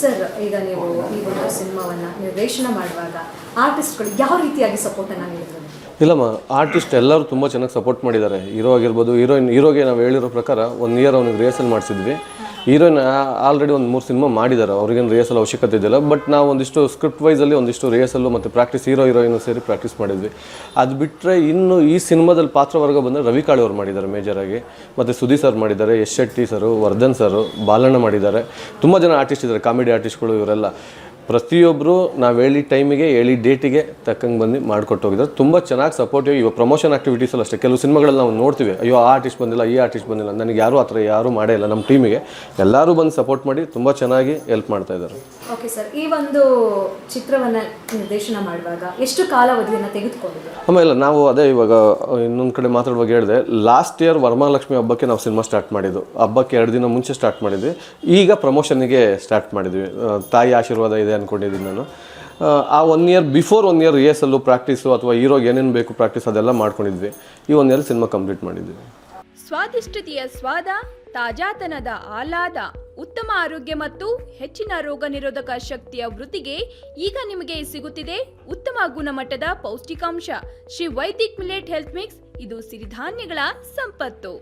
Sir, ಈಗ ನೀವು ಈ ಒಂದು ಸಿನಿಮಾವನ್ನು ನಿರ್ದೇಶನ ಮಾಡುವಾಗ ಆರ್ಟಿಸ್ಟ್ಗಳು ಯಾವ ರೀತಿಯಾಗಿ ಸಪೋರ್ಟನ್ನು ನೀಡಿದ್ರು? ಇಲ್ಲಮ್ಮ, ಆರ್ಟಿಸ್ಟ್ ಎಲ್ಲರೂ ತುಂಬ ಚೆನ್ನಾಗಿ ಸಪೋರ್ಟ್ ಮಾಡಿದ್ದಾರೆ. ಹೀರೋ ಆಗಿರ್ಬೋದು, ಹೀರೋಗೆ ನಾವು ಹೇಳಿರೋ ಪ್ರಕಾರ 1 ಇಯರ್ ಅವ್ನಿಗೆ ರಿಹರ್ಸಲ್ ಮಾಡಿಸಿದ್ವಿ. ಹೀರೋಯಿನ್ ಆಲ್ರೆಡಿ ಒಂದು 3 ಸಿನಿಮಾ ಮಾಡಿದ್ದಾರೆ, ಅವ್ರಿಗೇನು ರಿಹರ್ಸಲ್ ಅವಶ್ಯಕತೆ ಇದೆಯಲ್ಲ. ಬಟ್ ನಾವು ಒಂದಿಷ್ಟು ಸ್ಕ್ರಿಪ್ಟ್ ವೈಸಲ್ಲಿ ಒಂದಿಷ್ಟು ರಿಹರ್ಸಲ್ಲು ಮತ್ತು ಪ್ರಾಕ್ಟೀಸ್ ಹೀರೋಯಿನ್ ಸೇರಿ ಪ್ರಾಕ್ಟೀಸ್ ಮಾಡಿದ್ವಿ. ಅದು ಬಿಟ್ಟರೆ ಇನ್ನು ಈ ಸಿನಿಮಾದಲ್ಲಿ ಪಾತ್ರವರ್ಗ ಬಂದರೆ ರವಿ ಕಾಳೆ ಅವ್ರು ಮಾಡಿದ್ದಾರೆ ಮೇಜರಾಗಿ, ಮತ್ತು ಸುದೀಪ್ ಸರ್ ಮಾಡಿದ್ದಾರೆ, ಯಶ್ ಶೆಟ್ಟಿ ಸರು, ವರ್ಧನ್ ಸರು, ಬಾಲಣ್ಣ ಮಾಡಿದ್ದಾರೆ. ತುಂಬ ಜನ ಆರ್ಟಿಸ್ಟ್ ಇದ್ದಾರೆ, ಕಾಮಿಡಿ ಆರ್ಟಿಸ್ಟ್ಗಳು. ಇವರೆಲ್ಲ ಪ್ರತಿಯೊಬ್ಬರು ನಾವು ಹೇಳಿ ಟೈಮಿಗೆ ಹೇಳಿ ಡೇಟಿಗೆ ತಕ್ಕಂಗೆ ಬಂದು ಮಾಡಿಕೊಟ್ಟು ಹೋಗಿದ್ದಾರೆ. ತುಂಬ ಚೆನ್ನಾಗಿ ಸಪೋರ್ಟಿವ್. ಇವಾಗ ಪ್ರಮೋಷನ್ ಆ್ಯಕ್ಟಿವಿಟೀಸಲ್ಲಿ ಅಷ್ಟೇ ಕೆಲವು ಸಿನಿಮಾಗಳಲ್ಲಿ ನಾವು ನೋಡ್ತೀವಿ, ಅಯ್ಯೋ ಆ ಆರ್ಟಿಸ್ಟ್ ಬಂದಿಲ್ಲ, ಈ ಆರ್ಟಿಸ್ಟ್ ಬಂದಿಲ್ಲ. ನನಗೆ ಯಾರೂ ಆ ಥರ ಯಾರೂ ಮಾಡೇ ಇಲ್ಲ. ನಮ್ಮ ಟೀಮಿಗೆ ಎಲ್ಲರೂ ಬಂದು ಸಪೋರ್ಟ್ ಮಾಡಿ ತುಂಬ ಚೆನ್ನಾಗಿ ಹೆಲ್ಪ್ ಮಾಡ್ತಾ ಇದ್ದಾರೆ. ಓಕೆ ಸರ್, ಈ ಒಂದು ಚಿತ್ರವನ್ನು ನಿರ್ದೇಶನ ಮಾಡುವಾಗ ಎಷ್ಟು ಕಾಲಾವಧಿಯನ್ನು ತೆಗೆದುಕೊಂಡಿದೆ? ಆಮೇಲೆ ನಾವು ಅದೇ ಇವಾಗ ಇನ್ನೊಂದು ಕಡೆ ಮಾತಾಡುವಾಗ ಹೇಳಿದೆ, ಲಾಸ್ಟ್ ಇಯರ್ ವರಮಹಾಲಕ್ಷ್ಮಿ ಹಬ್ಬಕ್ಕೆ ನಾವು ಸಿನಿಮಾ ಸ್ಟಾರ್ಟ್ ಮಾಡಿದ್ದು. ಹಬ್ಬಕ್ಕೆ 2 ದಿನ ಮುಂಚೆ ಸ್ಟಾರ್ಟ್ ಮಾಡಿದ್ವಿ. ಈಗ ಪ್ರಮೋಷನ್ನಿಗೆ ಸ್ಟಾರ್ಟ್ ಮಾಡಿದ್ವಿ. ತಾಯಿ ಆಶೀರ್ವಾದ ಇದೆ ಅಂದ್ಕೊಂಡಿದ್ದೀನಿ ನಾನು. ಆ 1 year before 1 year rehearsal, practice ಅಥವಾ ಹೀರೋಗೆ ಏನೇನು ಬೇಕು ಪ್ರಾಕ್ಟೀಸ್ ಅದೆಲ್ಲ ಮಾಡ್ಕೊಂಡಿದ್ವಿ. ಈ 1 ಇಯರ್ ಸಿನಿಮಾ ಕಂಪ್ಲೀಟ್ ಮಾಡಿದ್ವಿ. ಸ್ವಾದಿಷ್ಟತೆಯ ಸ್ವಾದ, ತಾಜಾತನದ ಆಹ್ಲಾದ, ಉತ್ತಮ ಆರೋಗ್ಯ ಮತ್ತು ಹೆಚ್ಚಿನ ರೋಗ ನಿರೋಧಕ ಶಕ್ತಿಯ ವೃದ್ಧಿಗೆ ಈಗ ನಿಮಗೆ ಸಿಗುತ್ತಿದೆ ಉತ್ತಮ ಗುಣಮಟ್ಟದ ಪೌಷ್ಟಿಕಾಂಶ. Shri Vaidik millet health mix, ಇದು ಸಿರಿಧಾನ್ಯಗಳ ಸಂಪತ್ತು.